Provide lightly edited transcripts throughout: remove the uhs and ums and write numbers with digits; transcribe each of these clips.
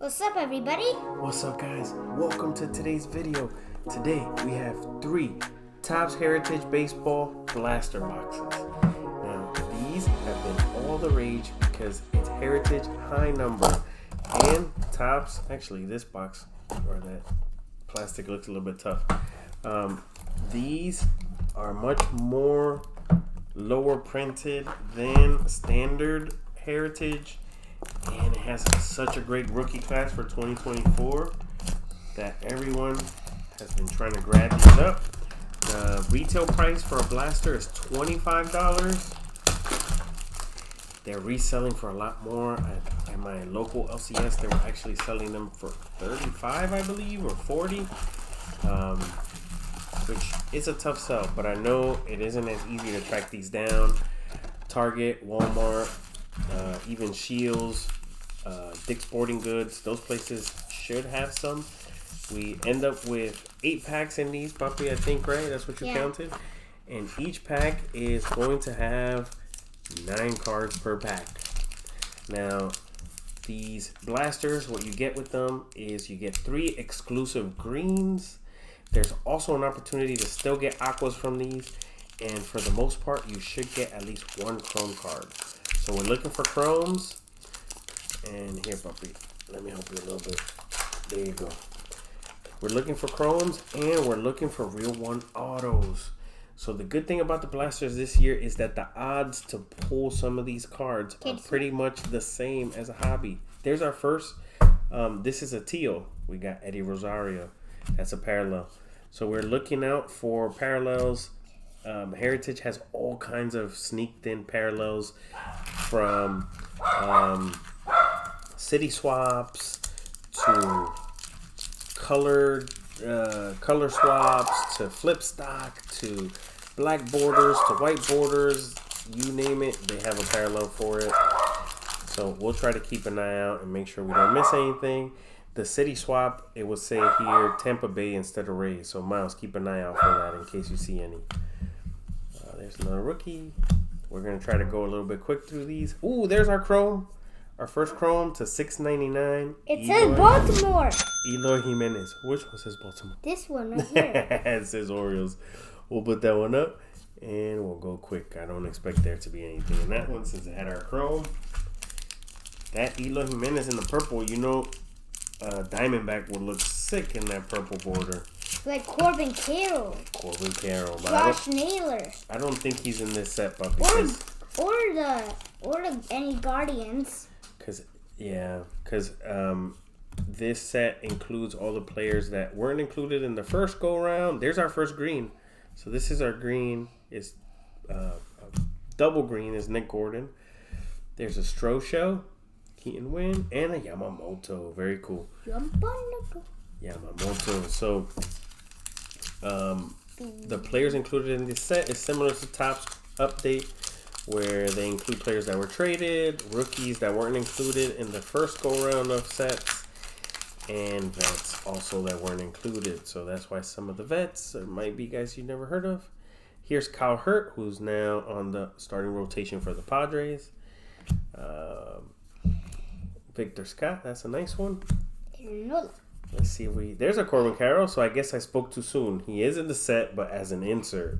What's up, everybody? What's up, guys? Welcome to today's video. Today we have 3 Topps Heritage Baseball blaster boxes. Now these have been all the rage because it's Heritage high number and Topps. Actually, this box or that plastic looks a little bit tough. These are much more lower printed than standard Heritage. And it has such a great rookie class for 2024 that everyone has been trying to grab these up. The retail price for a blaster is $25. They're reselling for a lot more. At my local LCS, they were actually selling them for $35, I believe, or $40, which is a tough sell. But I know it isn't as easy to track these down. Target, Walmart, even Shields, Dick's Sporting Goods, those places should have some. We end up with 8 packs in these, Puppy, I think, right? That's what you counted. And each pack is going to have 9 cards per pack. Now, these blasters, what you get with them is you get 3 exclusive greens. There's also an opportunity to still get aquas from these. And for the most part, you should get at least 1 chrome card. So we're looking for chromes. And here, Puppy, let me help you a little bit. There you go. We're looking for chromes and we're looking for real one autos. So the good thing about the blasters this year is that the odds to pull some of these cards are pretty much the same as a hobby. There's our first. This is a teal. We got Eddie Rosario. That's a parallel. So we're looking out for parallels. Heritage has all kinds of sneaked in parallels from city swaps to color swaps to flip stock to black borders to white borders. You name it, they have a parallel for it. So we'll try to keep an eye out and make sure we don't miss anything. The city swap, it will say here Tampa Bay instead of Rays. So Miles, keep an eye out for that in case you see any. There's another rookie. We're going to try to go a little bit quick through these. Ooh, there's our chrome. Our first chrome to $6.99. It says Baltimore. Eloy Jimenez. Which one says Baltimore? This one right here. It says Orioles. We'll put that one up and we'll go quick. I don't expect there to be anything in that one since it had our chrome. That Eloy Jimenez in the purple, you know, Diamondback would look sick in that purple border. Like Corbin Carroll. Josh Naylor. I don't think he's in this set, Puppy. Or the any Guardians. Because this set includes all the players that weren't included in the first go round. There's our first green. So this is our green. It's double green is Nick Gordon. There's a Strosho, Keaton Wynn, and a Yamamoto. Very cool. Yamamoto. So the players included in this set is similar to Topps update, where they include players that were traded, rookies that weren't included in the first go round of sets, and vets also that weren't included. So that's why some of the vets might be guys you never heard of. Here's Kyle Hurt, who's now on the starting rotation for the Padres. Victor Scott, that's a nice one. Let's see if there's a Corbin Carroll, so I guess I spoke too soon. He is in the set, but as an insert.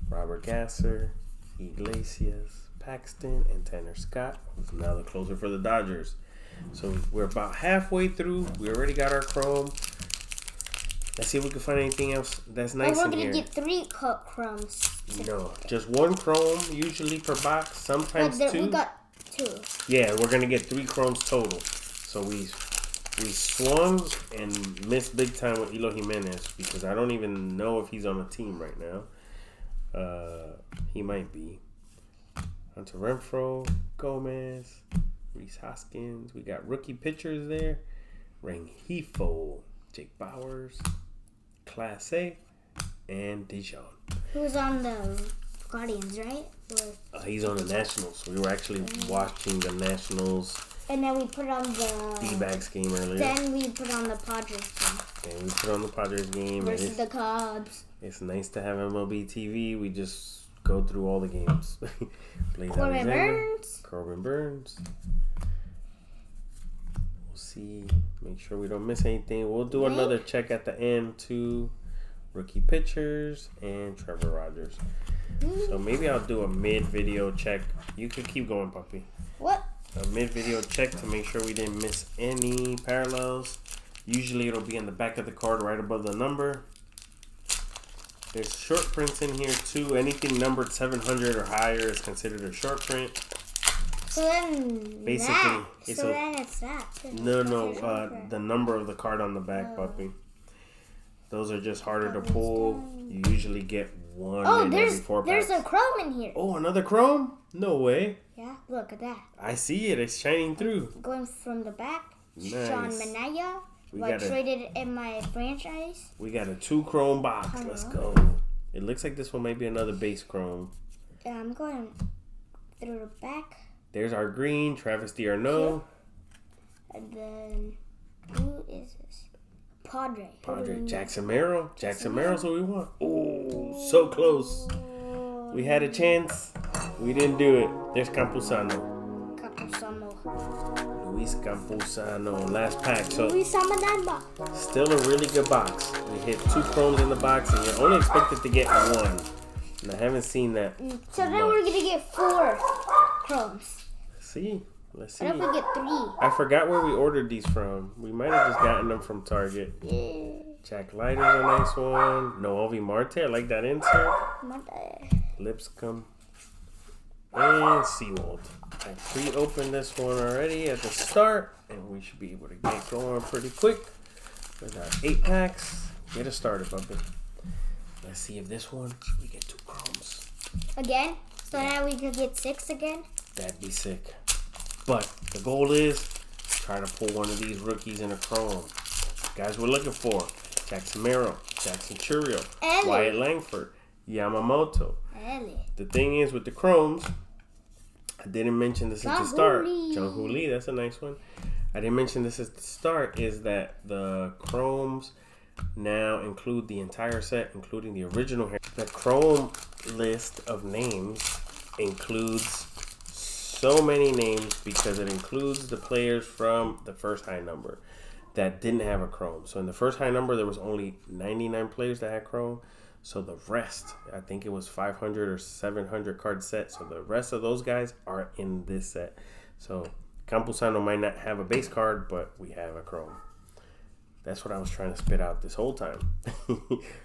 Robert Gasser, Iglesias, Paxton, and Tanner Scott, who's now the closer for the Dodgers. So we're about halfway through. We already got our chrome. Let's see if we can find anything else that's nice in here. We're going to get 3 chromes. No, just 1 chrome usually per box, sometimes 2. We got 2. Yeah, we're going to get 3 chromes total. So we swung and missed big time with Eloy Jimenez because I don't even know if he's on a team right now. He might be. Hunter Renfroe, Gomez, Reese Hoskins. We got rookie pitchers there. Rengifo, Jake Bowers, Class A, and Dijon. Who's on the Guardians, right? He's on the Nationals. We were actually watching the Nationals. And then we put on the D-backs game earlier. Then we put on the Padres game. And we put on the Padres game. Versus the Cubs. It's nice to have MLB TV. We just go through all the games. Corbin Burns. Corbin Burns. see. Make sure we don't miss anything. We'll do another check at the end too. Rookie pitchers and Trevor Rogers. So maybe I'll do a mid-video check. You can keep going, puppy. What? A mid-video check to make sure we didn't miss any parallels. Usually it'll be in the back of the card right above the number. There's short prints in here too. Anything numbered 700 or higher is considered a short print. So then basically, it's that. No, the number of the card on the back, puppy. Those are just harder to pull. You usually get one in every 4 packs. There's a chrome in here. Oh, another chrome? No way. Yeah, look at that. I see it. It's shining through. Going from the back. Nice. Sean Manaya. I traded in my franchise. We got a 2 chrome box. Let's go. It looks like this one might be another base chrome. Yeah, I'm going through the back. There's our green, Travis d'Arnaud. And then, who is this? Padre, Jackson Merrill. Jackson Merrill's what we want. Oh, so close. We had a chance. We didn't do it. There's Campusano. Luis Campusano. Last pack. So still a really good box. We hit 2 chromes in the box, and you're only expected to get 1. And I haven't seen that. So then we're gonna get 4 chromes. See. Let's see. What if we get 3? I forgot where we ordered these from. We might have just gotten them from Target. Yeah. Jack Leiter's a nice one. Noelvi Marte, I like that insert. Lipscomb. And Seawold. I pre-opened this one already at the start, and we should be able to get going pretty quick with our 8 packs. Get us started, puppy. Let's see if this one, we get 2 chromes. Again? So now we could get 6 again? That'd be sick. But the goal is try to pull one of these rookies in a chrome. Guys we're looking for: Jackson Merrill, Jackson Churio, Wyatt Langford, Yamamoto. The thing is with the chromes, I didn't mention this at the start. Jung-Hoo Lee, that's a nice one. I didn't mention this at the start, is that the chromes now include the entire set, including the original hair. The chrome list of names includes so many names because it includes the players from the first high number that didn't have a chrome. So in the first high number, there was only 99 players that had chrome. So the rest, I think it was 500 or 700 card set. So the rest of those guys are in this set. So Campusano might not have a base card, but we have a chrome. That's what I was trying to spit out this whole time.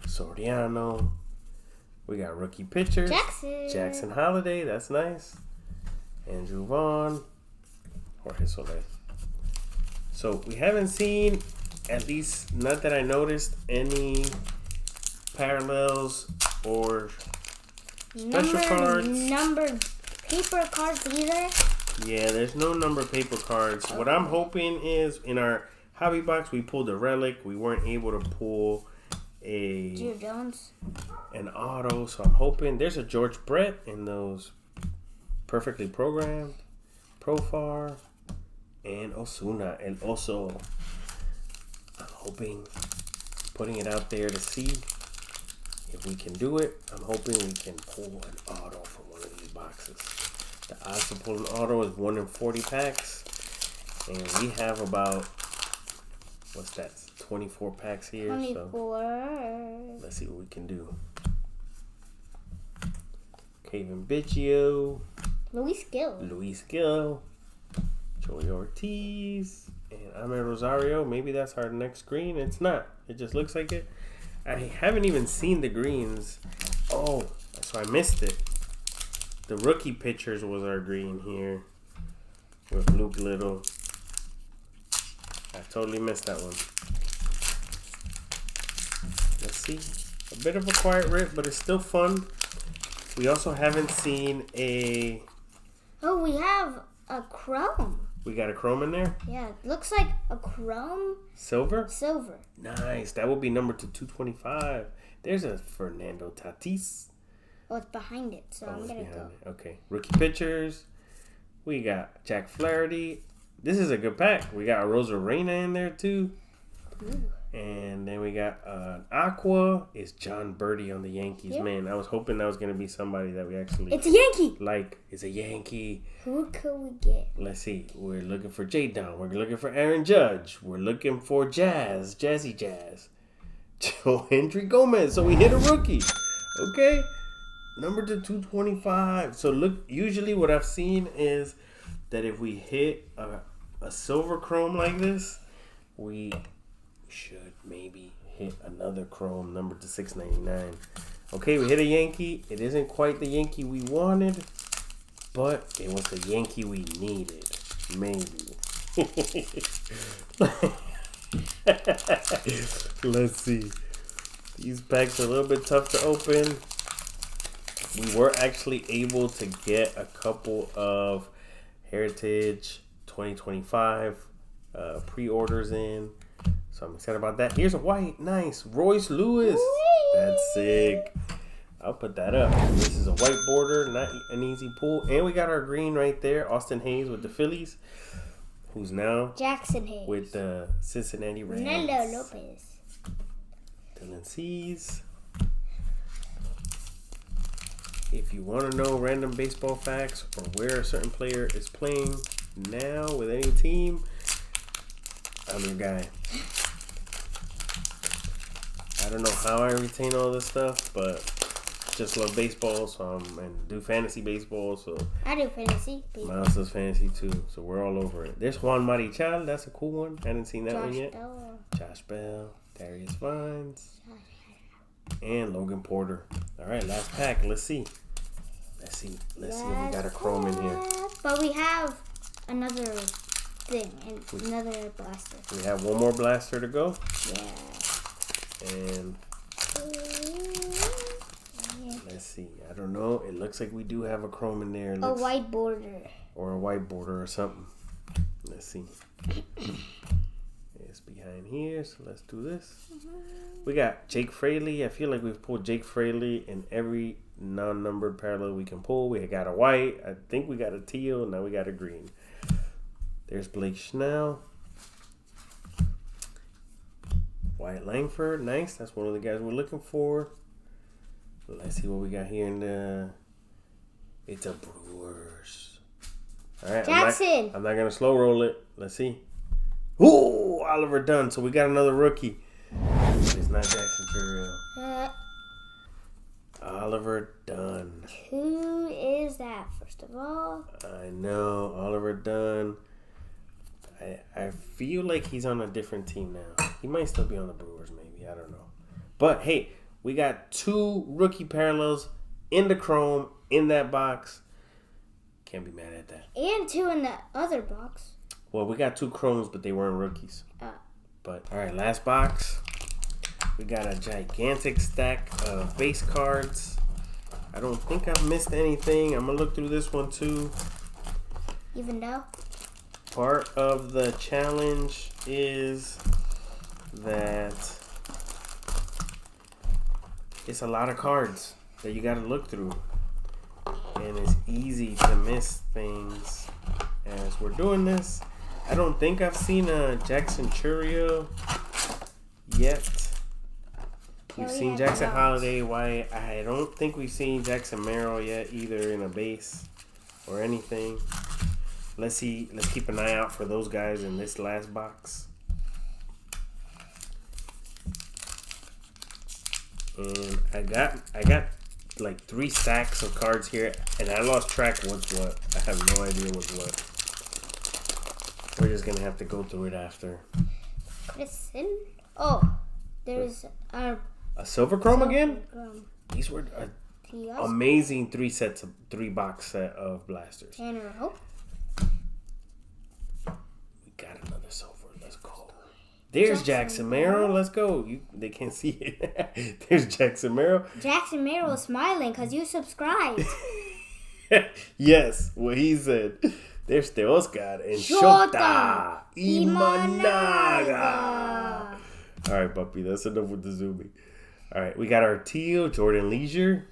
Soriano. We got rookie pitchers. Jackson Holiday. That's nice. Andrew Vaughn, Jorge Soler. So we haven't seen, at least not that I noticed, any parallels or special cards. Numbered paper cards either. Yeah, there's no numbered paper cards. Okay. What I'm hoping is in our hobby box we pulled a relic. We weren't able to pull a Gio Jones, an auto. So I'm hoping there's a George Brett in those. Perfectly Programmed, Profar, and Osuna. And also, I'm hoping, putting it out there to see if we can do it. I'm hoping we can pull an auto from one of these boxes. The odds to pull an auto is 1 in 40 packs. And we have about, what's that, 24 packs here. 24. So let's see what we can do. Kevin Biggio. Luis Gil, Joey Ortiz, and Amer Rosario. Maybe that's our next green. It's not. It just looks like it. I haven't even seen the greens. Oh, so I missed it. The rookie pitchers was our green here with Luke Little. I totally missed that one. Let's see. A bit of a quiet rip, but it's still fun. We also haven't seen a... Oh, we have a chrome. We got a chrome in there? Yeah, it looks like a chrome. Silver? Silver. Nice. That will be numbered to 225. There's a Fernando Tatis. Oh, it's behind it, so I'm going to go. Okay. Rookie pitchers. We got Jack Flaherty. This is a good pack. We got Rosa Reina in there, too. Ooh. And then we got Aqua. It's John Birdie on the Yankees. Yeah. Man, I was hoping that was going to be somebody that we actually... It's a Yankee. Like, it's a Yankee. Who could we get? Let's see. We're looking for J-Don. We're looking for Aaron Judge. We're looking for Jazzy Jazz. Joe Hendry Gomez. So we hit a rookie. Okay. Number to 225. So look, usually what I've seen is that if we hit a silver chrome like this, we should maybe hit another chrome number to 699. Okay, we hit a Yankee. It isn't quite the Yankee we wanted, but it was the Yankee we needed. Maybe. Let's see. These packs are a little bit tough to open. We were actually able to get a couple of Heritage 2025 pre-orders in. So I'm excited about that. Here's a white. Nice. Royce Lewis. Whee! That's sick. I'll put that up. This is a white border. Not an easy pull. And we got our green right there. Austin Hayes with the Phillies. Who's now Jackson Hayes with the Cincinnati Reds. Ronaldo Lopez. Dylan Cease. If you want to know random baseball facts or where a certain player is playing now with any team, I'm your guy. I don't know how I retain all this stuff, but just love baseball, and do fantasy baseball, so I do fantasy baseball. Miles does fantasy too, so we're all over it. There's Juan Marichal, that's a cool one. I hadn't seen that one yet. Josh Bell, Darius Vines, and Logan Porter. All right, last pack. Let's see. Let's see if we got a chrome in here. But we have another thing, another blaster. We have one more blaster to go. Yeah. And let's see. I don't know. It looks like we do have a chrome in there. A white border. Or a white border or something. Let's see. It's behind here, so let's do this. We got Jake Fraley. I feel like we've pulled Jake Fraley in every non-numbered parallel we can pull. We got a white. I think we got a teal. Now we got a green. There's Blake Snell. Wyatt Langford. Nice. That's one of the guys we're looking for. Let's see what we got here in the... It's a Brewers. All right. Jackson. I'm not going to slow roll it. Let's see. Ooh, Oliver Dunn. So we got another rookie. It's not Jackson Churrill. Oliver Dunn. Who is that, first of all? I know. Oliver Dunn. I feel like he's on a different team now. He might still be on the Brewers, maybe. I don't know. But, hey, we got 2 rookie parallels in the chrome in that box. Can't be mad at that. And 2 in the other box. Well, we got 2 chromes, but they weren't rookies. But, all right, last box. We got a gigantic stack of base cards. I don't think I've missed anything. I'm going to look through this one, too. Even though? Part of the challenge is that it's a lot of cards that you got to look through. And it's easy to miss things as we're doing this. I don't think I've seen a Jackson Churrill yet. We've seen Jackson Holiday, White. I don't think we've seen Jackson Merrill yet either in a base or anything. Let's see. Let's keep an eye out for those guys in this last box. And I got like 3 stacks of cards here, and I lost track what's what. I have no idea what's what. We're just gonna have to go through it after. Listen. Oh, there's a silver chrome again. These were amazing 3 box set of blasters. Tanner Hope. We got another silver. Let's go. There's Jackson Merrill. Let's go. They can't see it. There's Jackson Merrill. Jackson Merrill is smiling because you subscribed. Yes, what he said. There's the Oscar and Shota Imanaga. All right, puppy. That's enough with the zooming. All right, we got our teal, Jordan Leisure.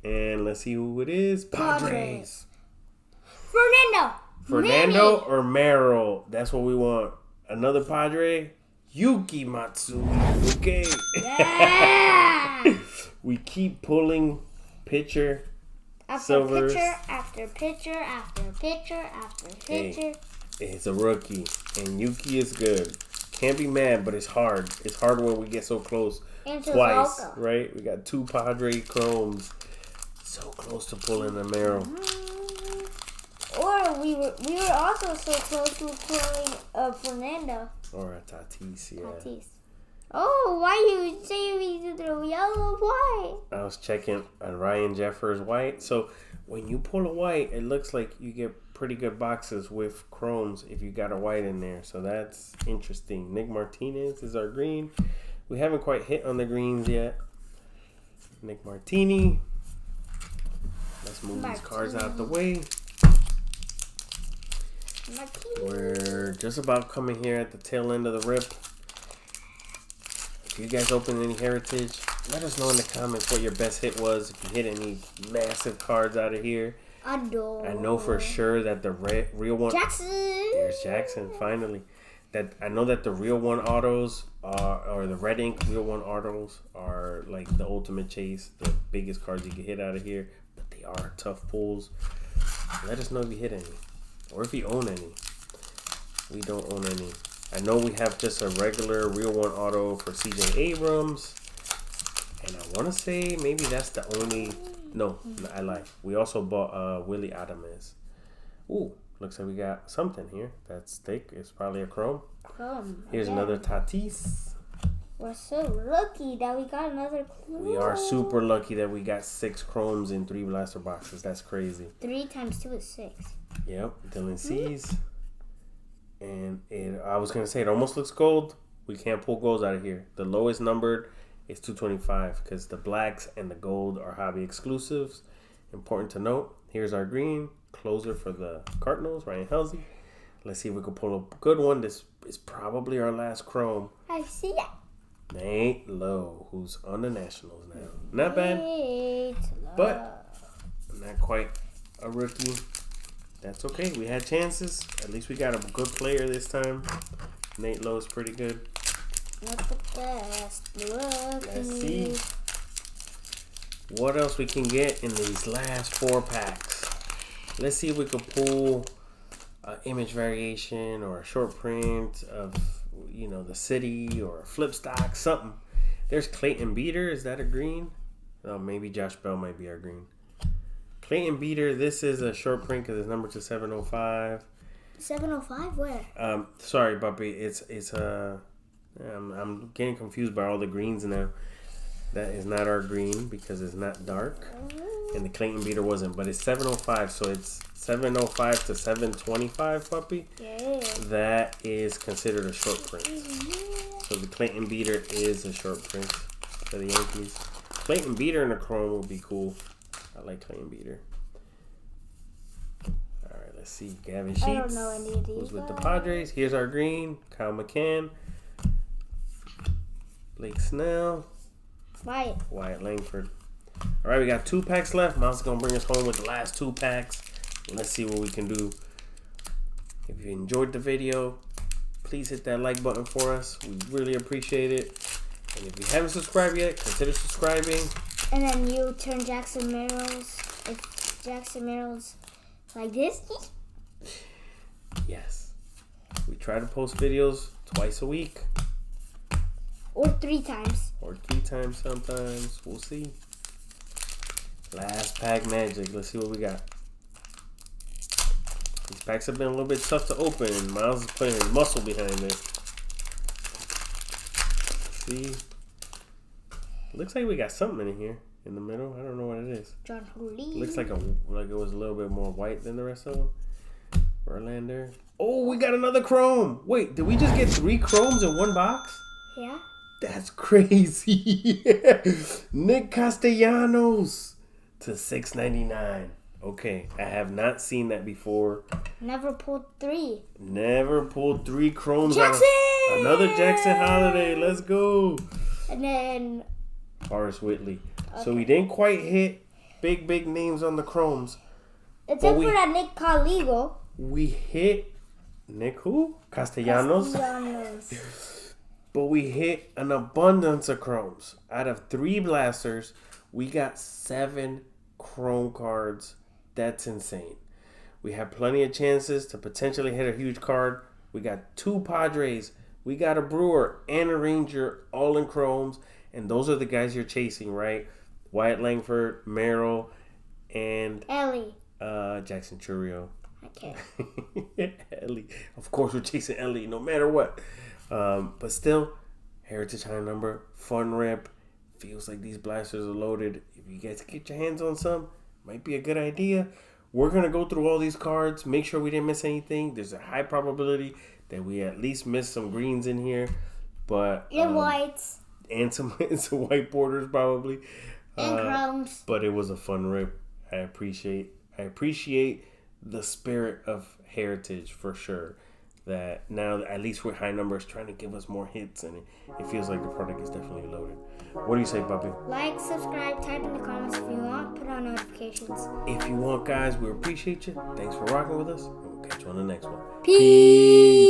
And let's see who it is. Padres. Fernando or Merrill. That's what we want. Another Padre. Yuki Matsui. Okay. Yeah. We keep pulling pitcher After silvers. picture, after picture, after picture, after picture. Hey, it's a rookie, and Yuki is good. Can't be mad, but it's hard. It's hard when we get so close. And Twice, Suzuka. right? We got 2 Padre Chromes. So close to pulling a Mero. Or we were also so close to pulling Fernando. Or a Tatis, yeah. Tatis. Oh, why you say we do the yellow white? I was checking on Ryan Jeffers white. So when you pull a white, it looks like you get pretty good boxes with chromes if you got a white in there. So that's interesting. Nick Martinez is our green. We haven't quite hit on the greens yet. Nick Martini. Let's move these cards out the way. We're just about coming here at the tail end of the rip. If you guys open any Heritage, let us know in the comments what your best hit was. If you hit any massive cards out of here. I know for sure that the real one... Jackson! There's Jackson, finally. I know that the real one autos or the red ink real one autos are like the ultimate chase, the biggest cards you can hit out of here. But they are tough pulls. Let us know if you hit any. Or if you own any. We don't own any. I know we have just a regular real one auto for CJ Abrams. And I want to say maybe that's the only... No, I lie. We also bought Willie Adames. Ooh, looks like we got something here. That's thick. It's probably a chrome. Here's another Tatis. We're so lucky that we got another chrome. We are super lucky that we got 6 chromes in 3 blaster boxes. That's crazy. 3 times 2 is 6. Yep, Dylan Cease. And I was going to say, it almost looks gold. We can't pull golds out of here. The lowest numbered is 225 because the blacks and the gold are hobby exclusives. Important to note. Here's our green. Closer for the Cardinals, Ryan Helsey. Let's see if we can pull a good one. This is probably our last chrome. I see it. Nate Lowe, who's on the Nationals now. Not bad, but not quite a rookie. That's okay. We had chances. At least we got a good player this time. Nate Lowe's pretty good. Not the best rookie. Let's see what else we can get in these last 4 packs. Let's see if we can pull an image variation or a short print of, you know, the city or a flip stock, something. There's Clayton Beater. Is that a green? Oh, maybe Josh Bell might be our green. Clayton Beater. This is a short print because it's numbered to 705. 705? Where? Sorry, Bumpy. It's I'm getting confused by all the greens now. That is not our green because it's not dark. And the Clayton Beater wasn't, but it's 705, so it's 705 to 725, puppy. Yeah. That is considered a short print. So the Clayton Beater is a short print for the Yankees. Clayton Beater in a chrome would be cool. I like Clayton Beater. All right, let's see. Gavin Sheets. I don't know any of these. Who's with the Padres? Here's our green. Kyle McCann. Blake Snell. Wyatt Langford. All right, we got 2 packs left. Miles is going to bring us home with the last 2 packs. Let's see what we can do. If you enjoyed the video, please hit that like button for us. We really appreciate it. And if you haven't subscribed yet, consider subscribing. And then you turn Jackson Merrill's. If Jackson Merrill's like this. Yes. We try to post videos twice a week. Or 3 times. Or 3 times sometimes. We'll see. Last pack magic. Let's see what we got. These packs have been a little bit tough to open. Miles is putting his muscle behind it. See? Looks like we got something in here. In the middle. I don't know what it is. John Hooley. Looks like it was a little bit more white than the rest of them. Verlander. Oh, we got another chrome. Wait, did we just get 3 chromes in 1 box? Yeah. That's crazy. Nick Castellanos to $6.99. Okay, I have not seen that before. Never pulled 3. Never pulled 3 chromes. Jackson! Another Jackson Holiday. Let's go. And then Horace Whitley. Okay. So we didn't quite hit big names on the chromes. Except for that Nick Caligo. We hit Nick who? Castellanos. we hit an abundance of chromes. Out of 3 blasters, we got 7 chrome cards. That's insane. We have plenty of chances to potentially hit a huge card. We got 2 Padres. We got a Brewer and a Ranger all in chromes. And those are the guys you're chasing, right? Wyatt Langford, Merrill, and Ellie. Jackson Churio. Okay. Ellie. Of course, we're chasing Ellie no matter what. But still, Heritage high number, fun rip. Feels like these blasters are loaded. If you guys get your hands on some, might be a good idea. We're going to go through all these cards, make sure we didn't miss anything. There's a high probability that we at least missed some greens in here. But And whites. And some white borders probably. And chromes. But it was a fun rip. I appreciate the spirit of Heritage for sure. That now at least we're high numbers trying to give us more hits, and it feels like the product is definitely loaded. What do you say, Bobby? Like, subscribe, type in the comments if you want, put on notifications. If you want, guys, we appreciate you. Thanks for rocking with us, and we'll catch you on the next one. Peace.